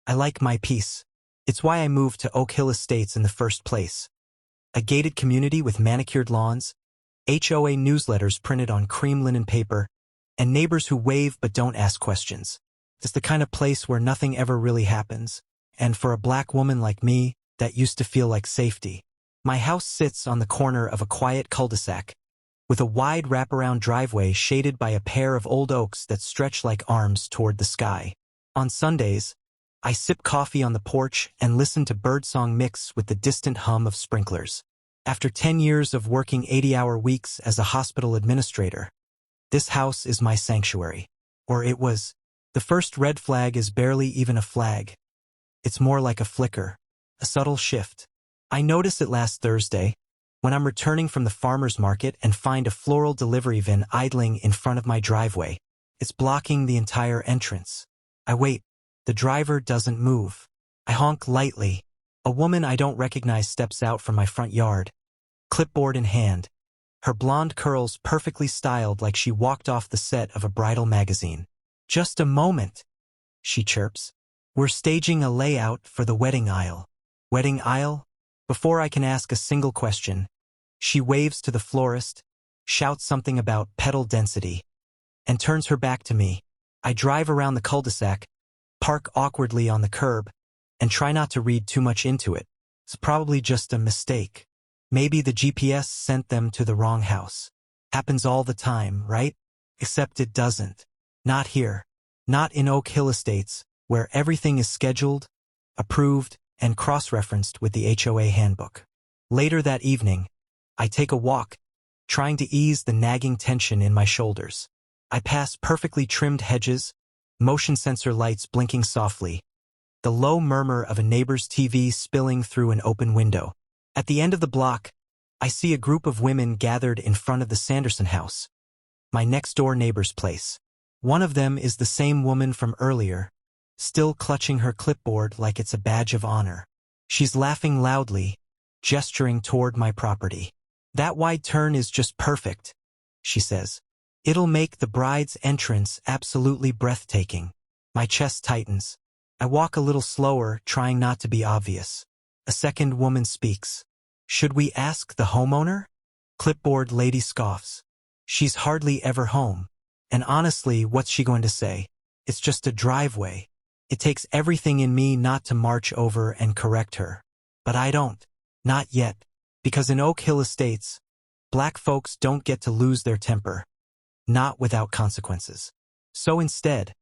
I like my peace. It's why I moved to Oak Hill Estates in the first place. A gated community with manicured lawns, HOA newsletters printed on cream linen paper, and neighbors who wave but don't ask questions. It's the kind of place where nothing ever really happens, and for a black woman like me, that used to feel like safety. My house sits on the corner of a quiet cul-de-sac, with a wide wraparound driveway shaded by a pair of old oaks that stretch like arms toward the sky. On Sundays, I sip coffee on the porch and listen to birdsong mix with the distant hum of sprinklers. After 10 years of working 80-hour weeks as a hospital administrator, this house is my sanctuary. Or it was. The first red flag is barely even a flag. It's more like a flicker, a subtle shift. I notice it last Thursday, when I'm returning from the farmer's market and find a floral delivery van idling in front of my driveway. It's blocking the entire entrance. I wait. The driver doesn't move. I honk lightly. A woman I don't recognize steps out from my front yard, clipboard in hand, her blonde curls perfectly styled like she walked off the set of a bridal magazine. "Just a moment," she chirps. "We're staging a layout for the wedding aisle." Wedding aisle? Before I can ask a single question, she waves to the florist, shouts something about petal density, and turns her back to me. I drive around the cul-de-sac, park awkwardly on the curb, and try not to read too much into it. It's probably just a mistake. Maybe the GPS sent them to the wrong house. Happens all the time, right? Except it doesn't. Not here. Not in Oak Hill Estates, where everything is scheduled, approved, and cross-referenced with the HOA handbook. Later that evening, I take a walk, trying to ease the nagging tension in my shoulders. I pass perfectly trimmed hedges, motion sensor lights blinking softly, the low murmur of a neighbor's TV spilling through an open window. At the end of the block, I see a group of women gathered in front of the Sanderson house, my next-door neighbor's place. One of them is the same woman from earlier, still clutching her clipboard like it's a badge of honor. She's laughing loudly, gesturing toward my property. "That wide turn is just perfect," she says. "It'll make the bride's entrance absolutely breathtaking." My chest tightens. I walk a little slower, trying not to be obvious. A second woman speaks. "Should we ask the homeowner?" Clipboard lady scoffs. "She's hardly ever home. And honestly, what's she going to say? It's just a driveway." It takes everything in me not to march over and correct her. But I don't. Not yet. Because in Oak Hill Estates, black folks don't get to lose their temper. Not without consequences. So instead,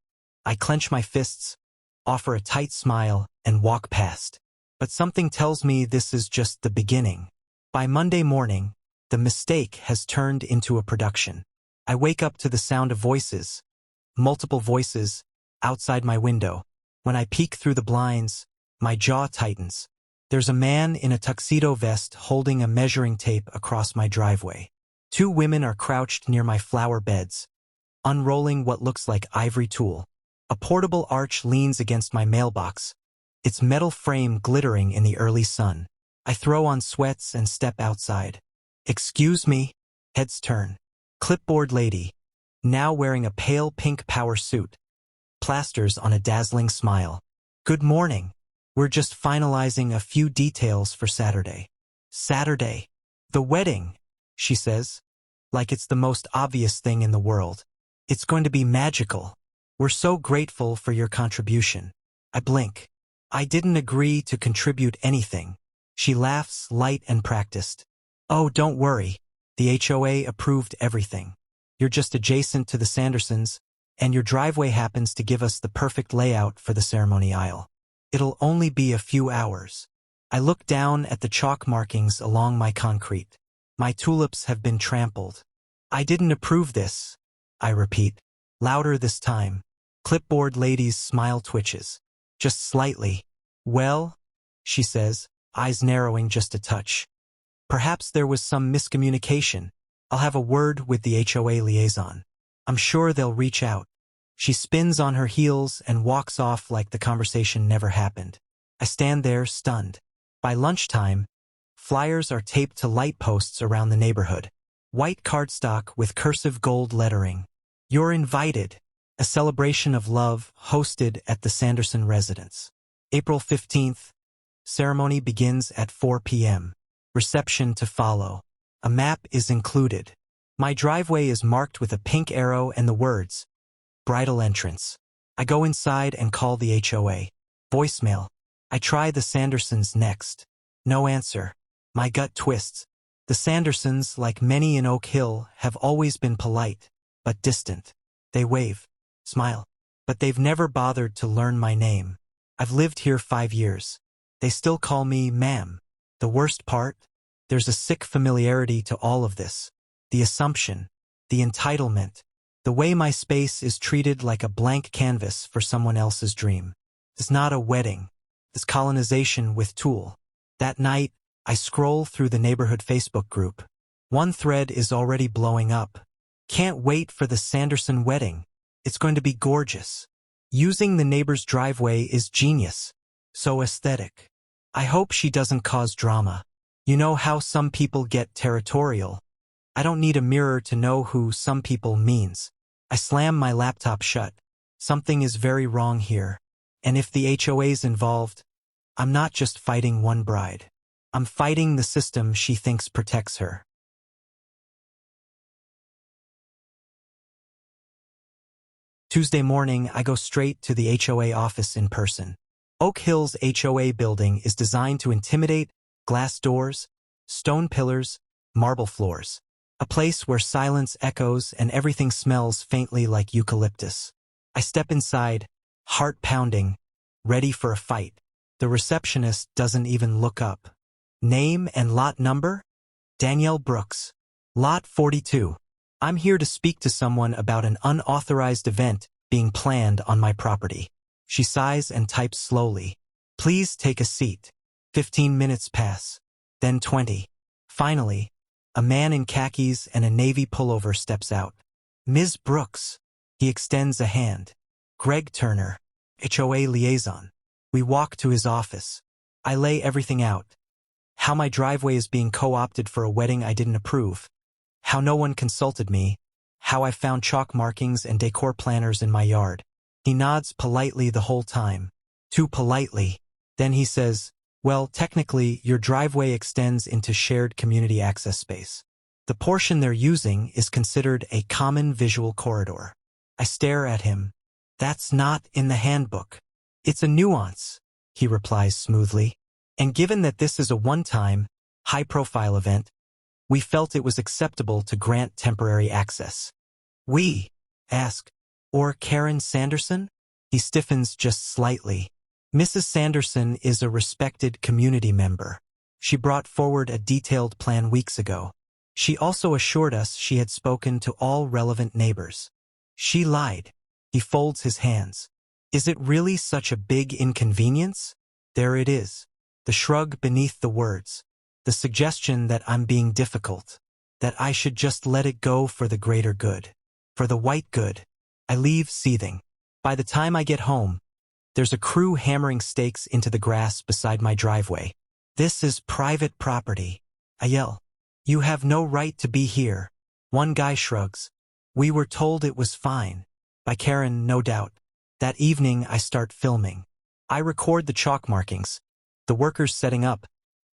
I clench my fists, offer a tight smile, and walk past. But something tells me this is just the beginning. By Monday morning, the mistake has turned into a production. I wake up to the sound of voices, multiple voices, outside my window. When I peek through the blinds, my jaw tightens. There's a man in a tuxedo vest holding a measuring tape across my driveway. Two women are crouched near my flower beds, unrolling what looks like ivory tulle. A portable arch leans against my mailbox, its metal frame glittering in the early sun. I throw on sweats and step outside. "Excuse me," heads turn. Clipboard lady, now wearing a pale pink power suit, plasters on a dazzling smile. "Good morning. We're just finalizing a few details for Saturday." "Saturday? The wedding," she says, like it's the most obvious thing in the world. "It's going to be magical. We're so grateful for your contribution." I blink. "I didn't agree to contribute anything." She laughs, light and practiced. "Oh, don't worry. The HOA approved everything. You're just adjacent to the Sandersons, and your driveway happens to give us the perfect layout for the ceremony aisle. It'll only be a few hours." I look down at the chalk markings along my concrete. My tulips have been trampled. "I didn't approve this," I repeat, louder this time. Clipboard lady's smile twitches. Just slightly. "Well," she says, eyes narrowing just a touch. "Perhaps there was some miscommunication. I'll have a word with the HOA liaison. I'm sure they'll reach out." She spins on her heels and walks off like the conversation never happened. I stand there, stunned. By lunchtime, flyers are taped to light posts around the neighborhood. White cardstock with cursive gold lettering. "You're invited. A celebration of love hosted at the Sanderson residence." April 15th. Ceremony begins at 4 p.m. Reception to follow. A map is included. My driveway is marked with a pink arrow and the words, Bridal Entrance. I go inside and call the HOA. Voicemail. I try the Sandersons next. No answer. My gut twists. The Sandersons, like many in Oak Hill, have always been polite, but distant. They wave, smile, but they've never bothered to learn my name. I've lived here 5 years. They still call me ma'am. The worst part? There's a sick familiarity to all of this. The assumption, the entitlement, the way my space is treated like a blank canvas for someone else's dream. It's not a wedding. It's colonization with tool. That night, I scroll through the neighborhood Facebook group. One thread is already blowing up. Can't wait for the Sanderson wedding. It's going to be gorgeous. Using the neighbor's driveway is genius. So aesthetic. I hope she doesn't cause drama. You know how some people get territorial. I don't need a mirror to know who some people means. I slam my laptop shut. Something is very wrong here. And if the HOA's involved, I'm not just fighting one bride. I'm fighting the system she thinks protects her. Tuesday morning, I go straight to the HOA office in person. Oak Hill's HOA building is designed to intimidate: glass doors, stone pillars, marble floors. A place where silence echoes and everything smells faintly like eucalyptus. I step inside, heart pounding, ready for a fight. The receptionist doesn't even look up. Name and lot number? Danielle Brooks. Lot 42. I'm here to speak to someone about an unauthorized event being planned on my property. She sighs and types slowly. Please take a seat. 15 minutes pass. Then 20. Finally, a man in khakis and a navy pullover steps out. Ms. Brooks. He extends a hand. Greg Turner, HOA liaison. We walk to his office. I lay everything out. How my driveway is being co-opted for a wedding I didn't approve. How no one consulted me. How I found chalk markings and decor planners in my yard. He nods politely the whole time. Too politely. Then he says, well, technically, your driveway extends into shared community access space. The portion they're using is considered a common visual corridor. I stare at him. That's not in the handbook. It's a nuance, he replies smoothly. And given that this is a one-time, high-profile event, we felt it was acceptable to grant temporary access. We, ask, or Karen Sanderson? He stiffens just slightly. Mrs. Sanderson is a respected community member. She brought forward a detailed plan weeks ago. She also assured us she had spoken to all relevant neighbors. She lied. He folds his hands. Is it really such a big inconvenience? There it is. The shrug beneath the words. The suggestion that I'm being difficult. That I should just let it go for the greater good. For the white good. I leave seething. By the time I get home, there's a crew hammering stakes into the grass beside my driveway. This is private property. I yell. You have no right to be here. One guy shrugs. We were told it was fine. By Karen, no doubt. That evening, I start filming. I record the chalk markings, the workers setting up,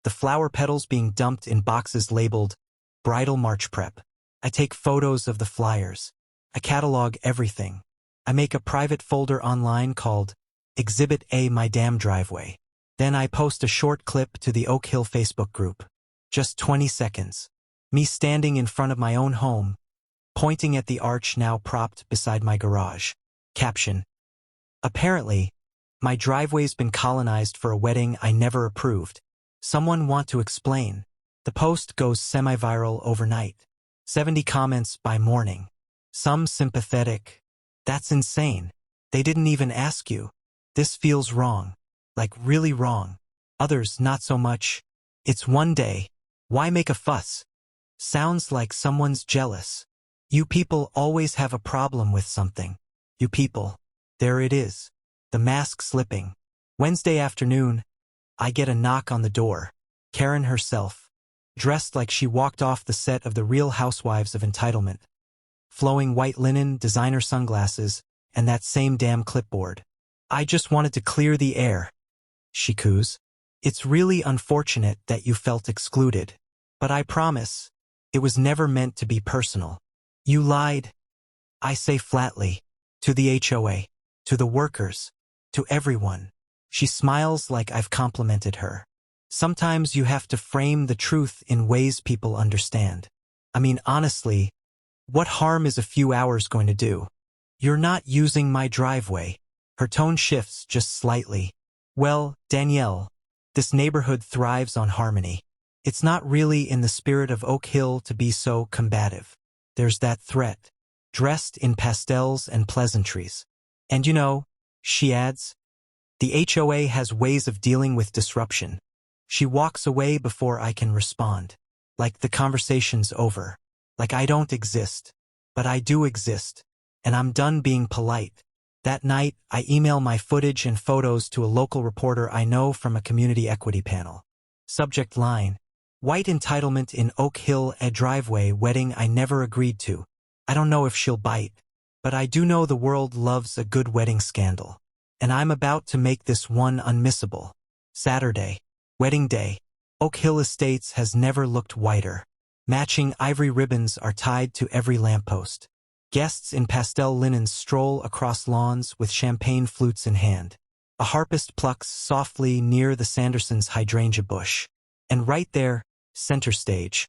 the flower petals being dumped in boxes labeled Bridal March Prep. I take photos of the flyers. I catalog everything. I make a private folder online called Exhibit A My Damn Driveway. Then I post a short clip to the Oak Hill Facebook group. Just 20 seconds. Me standing in front of my own home, pointing at the arch now propped beside my garage. Caption. Apparently, my driveway's been colonized for a wedding I never approved. Someone want to explain. The post goes semi-viral overnight. 70 comments by morning. Some sympathetic. That's insane. They didn't even ask you. This feels wrong. Like really wrong. Others not so much. It's one day. Why make a fuss? Sounds like someone's jealous. You people always have a problem with something. You people. There it is. The mask slipping. Wednesday afternoon, I get a knock on the door. Karen herself. Dressed like she walked off the set of The Real Housewives of Entitlement. Flowing white linen, designer sunglasses, and that same damn clipboard. I just wanted to clear the air. she coos. It's really unfortunate that you felt excluded. But I promise, it was never meant to be personal. You lied, I say flatly, to the HOA, to the workers, to everyone. She smiles like I've complimented her. Sometimes you have to frame the truth in ways people understand. I mean, honestly, what harm is a few hours going to do? You're not using my driveway. Her tone shifts just slightly. Well, Danielle, this neighborhood thrives on harmony. It's not really in the spirit of Oak Hill to be so combative. There's that threat, dressed in pastels and pleasantries. And you know, she adds, the HOA has ways of dealing with disruption. She walks away before I can respond. Like the conversation's over. Like I don't exist. But I do exist. And I'm done being polite. That night, I email my footage and photos to a local reporter I know from a community equity panel. Subject line, white entitlement in Oak Hill, a driveway wedding I never agreed to. I don't know if she'll bite. But I do know the world loves a good wedding scandal. And I'm about to make this one unmissable. Saturday, wedding day. Oak Hill Estates has never looked whiter. Matching ivory ribbons are tied to every lamppost. Guests in pastel linens stroll across lawns with champagne flutes in hand. A harpist plucks softly near the Sandersons' hydrangea bush. And right there, center stage.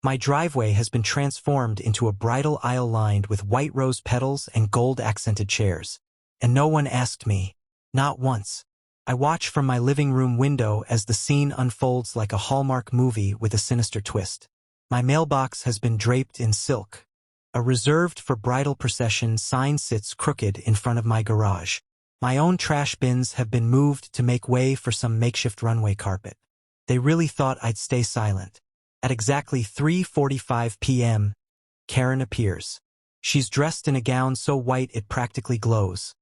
My driveway has been transformed into a bridal aisle lined with white rose petals and gold-accented chairs. And no one asked me. Not once. I watch from my living room window as the scene unfolds like a Hallmark movie with a sinister twist. My mailbox has been draped in silk. A reserved for bridal procession sign sits crooked in front of my garage. My own trash bins have been moved to make way for some makeshift runway carpet. They really thought I'd stay silent. At exactly 3:45 p.m., Karen appears. She's dressed in a gown so white it practically glows.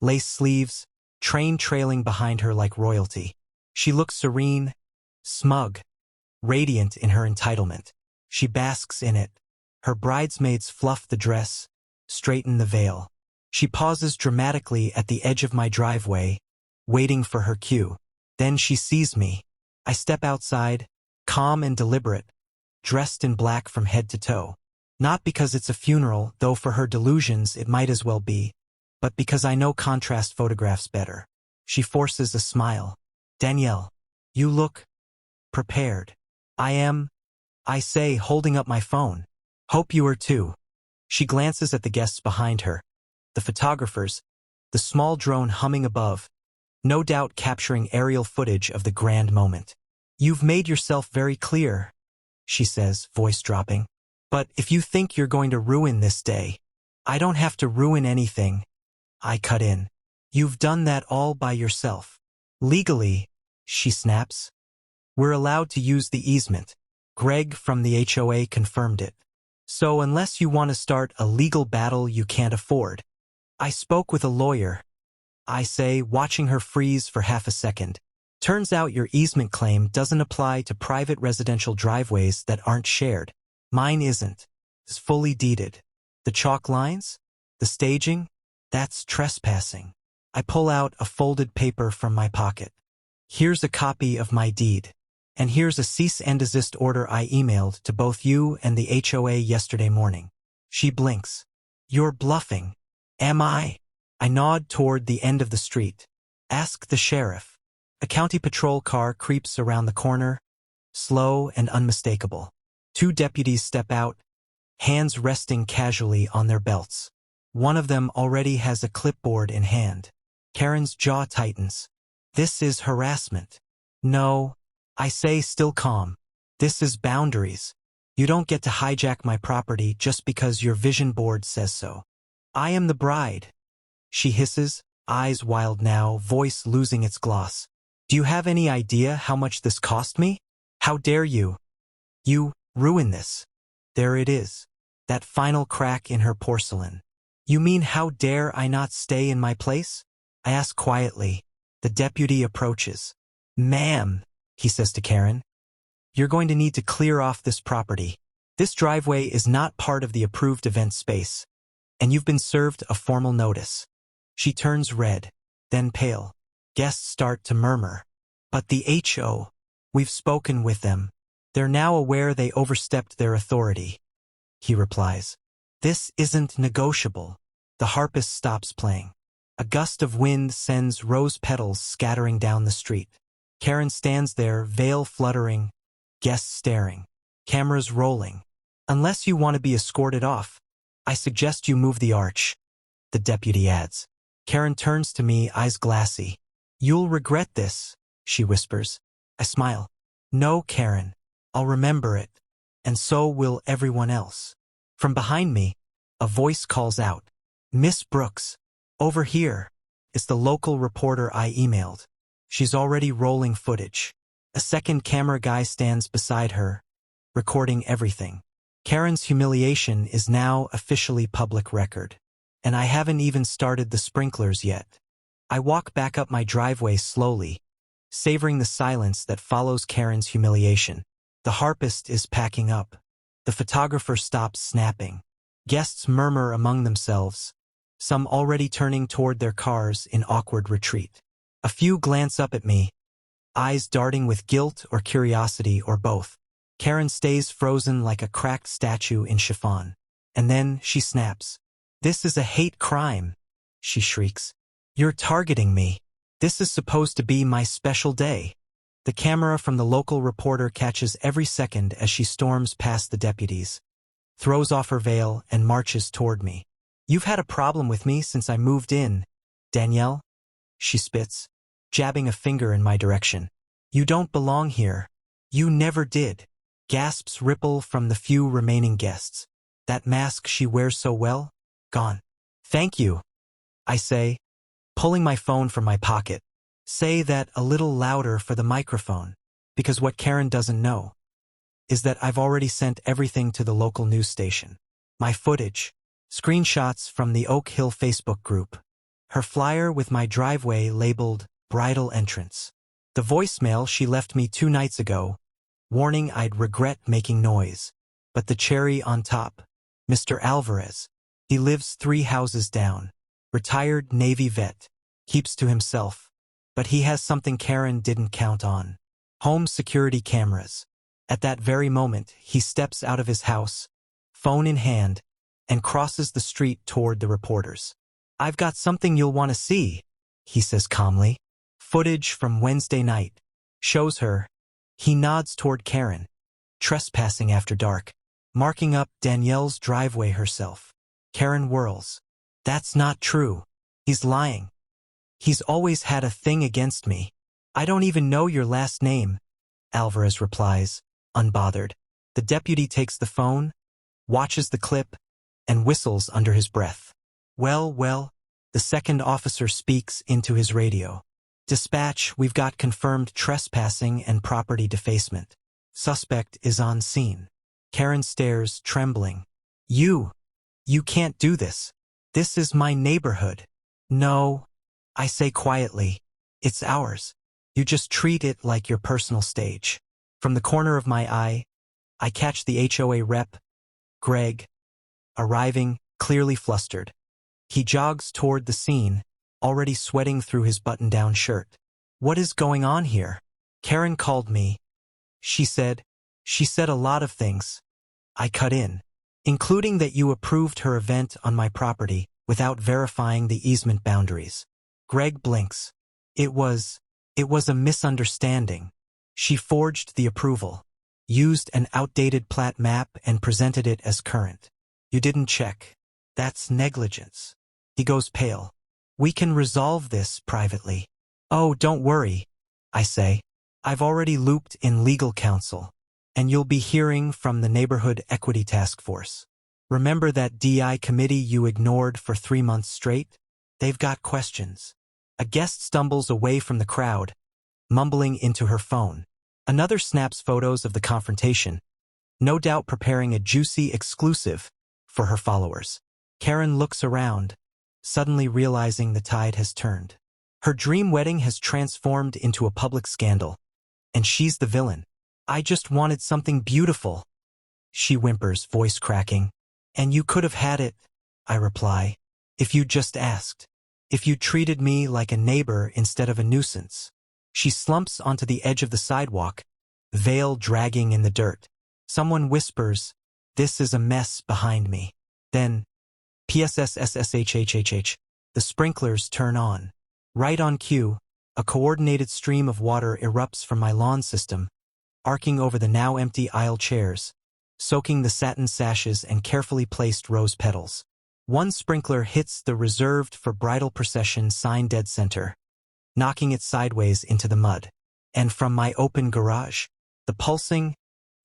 Lace sleeves, train trailing behind her like royalty. She looks serene, smug, radiant in her entitlement. She basks in it. Her bridesmaids fluff the dress, straighten the veil. She pauses dramatically at the edge of my driveway, waiting for her cue. Then she sees me. I step outside, calm and deliberate, dressed in black from head to toe. Not because it's a funeral, though for her delusions it might as well be, but because I know contrast photographs better. She forces a smile. Danielle, you look prepared. I am, I say, holding up my phone. Hope you are too. She glances at the guests behind her. The photographers, the small drone humming above, no doubt capturing aerial footage of the grand moment. You've made yourself very clear, she says, voice dropping. But if you think you're going to ruin this day, I don't have to ruin anything. I cut in. You've done that all by yourself. Legally, she snaps. We're allowed to use the easement. Greg from the HOA confirmed it. So unless you want to start a legal battle you can't afford. I spoke with a lawyer. I say, watching her freeze for half a second. Turns out your easement claim doesn't apply to private residential driveways that aren't shared. Mine isn't. It's fully deeded. The chalk lines? The staging? That's trespassing. I pull out a folded paper from my pocket. Here's a copy of my deed. And here's a cease and desist order I emailed to both you and the HOA yesterday morning. She blinks. You're bluffing. Am I? I nod toward the end of the street. Ask the sheriff. A county patrol car creeps around the corner, slow and unmistakable. Two deputies step out, hands resting casually on their belts. One of them already has a clipboard in hand. Karen's jaw tightens. This is harassment. No, I say, still calm. This is boundaries. You don't get to hijack my property just because your vision board says so. I am the bride. She hisses, eyes wild now, voice losing its gloss. Do you have any idea how much this cost me? How dare you? You ruin this. There it is. That final crack in her porcelain. You mean how dare I not stay in my place? I ask quietly. The deputy approaches. Ma'am, he says to Karen, you're going to need to clear off this property. This driveway is not part of the approved event space, and you've been served a formal notice. She turns red, then pale. Guests start to murmur. But the HO, we've spoken with them. They're now aware they overstepped their authority. He replies. This isn't negotiable. The harpist stops playing. A gust of wind sends rose petals scattering down the street. Karen stands there, veil fluttering, guests staring, cameras rolling. Unless you want to be escorted off, I suggest you move the arch, the deputy adds. Karen turns to me, eyes glassy. You'll regret this, she whispers. I smile. No, Karen, I'll remember it, and so will everyone else. From behind me, a voice calls out. Miss Brooks, over here. It's the local reporter I emailed. She's already rolling footage. A second camera guy stands beside her, recording everything. Karen's humiliation is now officially public record. And I haven't even started the sprinklers yet. I walk back up my driveway slowly, savoring the silence that follows Karen's humiliation. The harpist is packing up. The photographer stops snapping. Guests murmur among themselves, some already turning toward their cars in awkward retreat. A few glance up at me, eyes darting with guilt or curiosity or both. Karen stays frozen like a cracked statue in chiffon. And then she snaps. This is a hate crime, she shrieks. You're targeting me. This is supposed to be my special day. The camera from the local reporter catches every second as she storms past the deputies, throws off her veil, and marches toward me. You've had a problem with me since I moved in, Danielle? She spits, jabbing a finger in my direction. You don't belong here. You never did. Gasps ripple from the few remaining guests. That mask she wears so well? Gone. Thank you, I say, pulling my phone from my pocket. Say that a little louder for the microphone, because what Karen doesn't know is that I've already sent everything to the local news station. My footage, screenshots from the Oak Hill Facebook group, her flyer with my driveway labeled Bridal Entrance, the voicemail she left me 2 nights ago, warning I'd regret making noise. But the cherry on top, Mr. Alvarez. He lives 3 houses down, retired Navy vet, keeps to himself. But he has something Karen didn't count on. Home security cameras. At that very moment, he steps out of his house, phone in hand, and crosses the street toward the reporters. I've got something you'll want to see, he says calmly. Footage from Wednesday night. Shows her. He nods toward Karen. Trespassing after dark. Marking up Danielle's driveway herself. Karen whirls. That's not true. He's lying. He's always had a thing against me. I don't even know your last name, Alvarez replies, unbothered. The deputy takes the phone, watches the clip, and whistles under his breath. Well, the second officer speaks into his radio. Dispatch, we've got confirmed trespassing and property defacement. Suspect is on scene. Karen stares, trembling. You can't do this. This is my neighborhood. No, I say quietly. It's ours. You just treat it like your personal stage. From the corner of my eye, I catch the HOA rep, Greg, arriving, clearly flustered. He jogs toward the scene, already sweating through his button-down shirt. What is going on here? Karen called me. She said a lot of things. I cut in, including that you approved her event on my property without verifying the easement boundaries. Greg blinks. It was a misunderstanding. She forged the approval, used an outdated plat map and presented it as current. You didn't check. That's negligence. He goes pale. We can resolve this privately. Oh, don't worry, I say. I've already looped in legal counsel, and you'll be hearing from the Neighborhood Equity Task Force. Remember that DI committee you ignored for 3 months straight? They've got questions. A guest stumbles away from the crowd, mumbling into her phone. Another snaps photos of the confrontation, no doubt preparing a juicy exclusive for her followers. Karen looks around, suddenly realizing the tide has turned. Her dream wedding has transformed into a public scandal, and she's the villain. I just wanted something beautiful, she whimpers, voice cracking. And you could have had it, I reply, if you just asked. If you treated me like a neighbor instead of a nuisance. She slumps onto the edge of the sidewalk, veil dragging in the dirt. Someone whispers, "This is a mess behind me." Then, PSSSSHHHH, the sprinklers turn on. Right on cue, a coordinated stream of water erupts from my lawn system, arcing over the now empty aisle chairs, soaking the satin sashes and carefully placed rose petals. One sprinkler hits the reserved for bridal procession sign dead center, knocking it sideways into the mud. And from my open garage, the pulsing,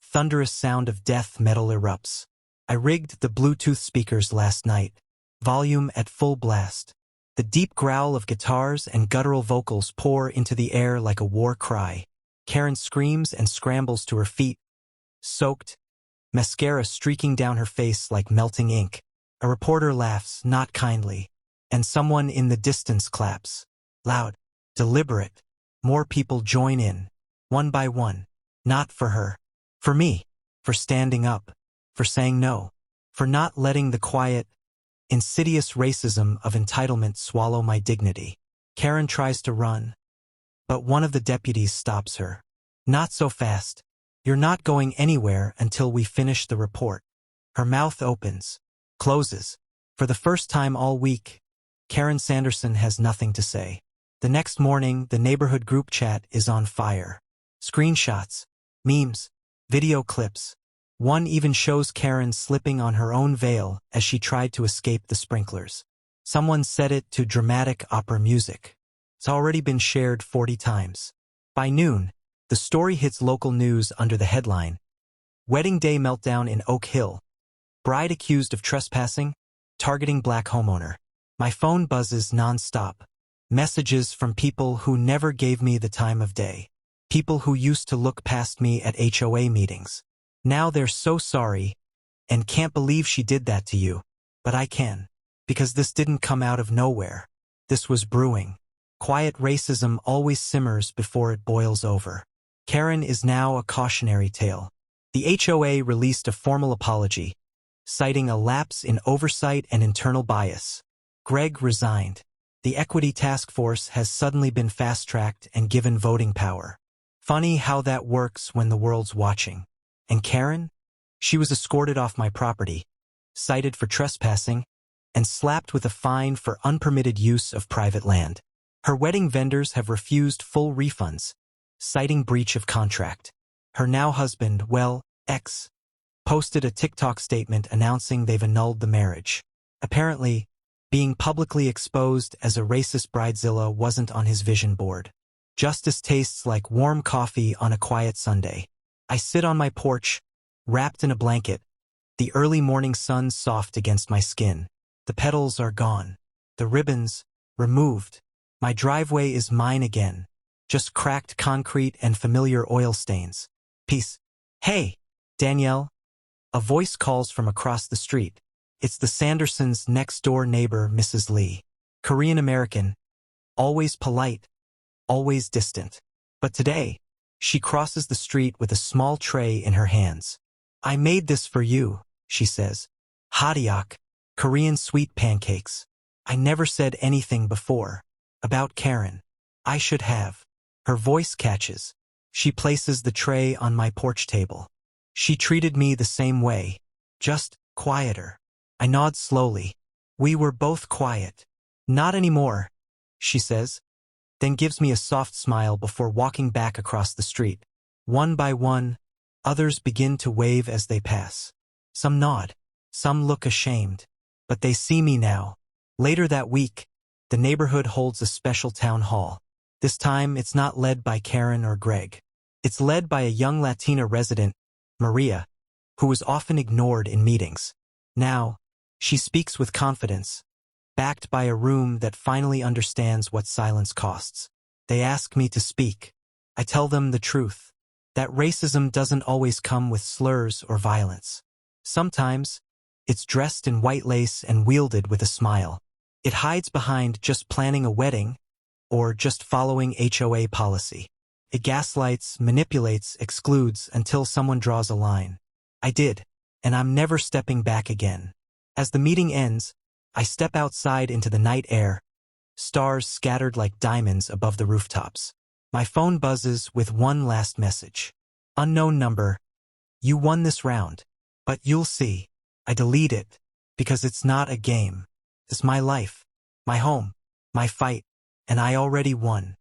thunderous sound of death metal erupts. I rigged the Bluetooth speakers last night, volume at full blast. The deep growl of guitars and guttural vocals pour into the air like a war cry. Karen screams and scrambles to her feet, soaked, mascara streaking down her face like melting ink. A reporter laughs, not kindly, and someone in the distance claps. Loud, deliberate. More people join in, one by one. Not for her. For me. For standing up. For saying no. For not letting the quiet, insidious racism of entitlement swallow my dignity. Karen tries to run, but one of the deputies stops her. Not so fast. You're not going anywhere until we finish the report. Her mouth opens, closes. For the first time all week, Karen Sanderson has nothing to say. The next morning, the neighborhood group chat is on fire. Screenshots, memes, video clips. One even shows Karen slipping on her own veil as she tried to escape the sprinklers. Someone set it to dramatic opera music. It's already been shared 40 times. By noon, the story hits local news under the headline, "Wedding Day Meltdown in Oak Hill. Bride accused of trespassing, targeting black homeowner." My phone buzzes nonstop. Messages from people who never gave me the time of day. People who used to look past me at HOA meetings. Now they're so sorry and can't believe she did that to you. But I can. Because this didn't come out of nowhere. This was brewing. Quiet racism always simmers before it boils over. Karen is now a cautionary tale. The HOA released a formal apology, citing a lapse in oversight and internal bias. Greg resigned. The Equity Task Force has suddenly been fast-tracked and given voting power. Funny how that works when the world's watching. And Karen? She was escorted off my property, cited for trespassing, and slapped with a fine for unpermitted use of private land. Her wedding vendors have refused full refunds, citing breach of contract. Her now husband, well, ex, posted a TikTok statement announcing they've annulled the marriage. Apparently, being publicly exposed as a racist bridezilla wasn't on his vision board. Justice tastes like warm coffee on a quiet Sunday. I sit on my porch, wrapped in a blanket, the early morning sun soft against my skin. The petals are gone. The ribbons, removed. My driveway is mine again. Just cracked concrete and familiar oil stains. Peace. Hey, Danielle. A voice calls from across the street. It's the Sandersons' next-door neighbor, Mrs. Lee. Korean-American. Always polite. Always distant. But today, she crosses the street with a small tray in her hands. "I made this for you," she says. "Hijacked, Korean sweet pancakes." I never said anything before. About Karen. I should have. Her voice catches. She places the tray on my porch table. She treated me the same way. Just quieter. I nod slowly. We were both quiet. "Not anymore," she says, then gives me a soft smile before walking back across the street. One by one, others begin to wave as they pass. Some nod. Some look ashamed. But they see me now. Later that week, the neighborhood holds a special town hall. This time, it's not led by Karen or Greg. It's led by a young Latina resident, Maria, who was often ignored in meetings. Now, she speaks with confidence, backed by a room that finally understands what silence costs. They ask me to speak. I tell them the truth, that racism doesn't always come with slurs or violence. Sometimes, it's dressed in white lace and wielded with a smile. It hides behind just planning a wedding or just following HOA policy. It gaslights, manipulates, excludes until someone draws a line. I did, and I'm never stepping back again. As the meeting ends, I step outside into the night air, stars scattered like diamonds above the rooftops. My phone buzzes with one last message. Unknown number. You won this round. But you'll see. I delete it. Because it's not a game. It's my life. My home. My fight. And I already won.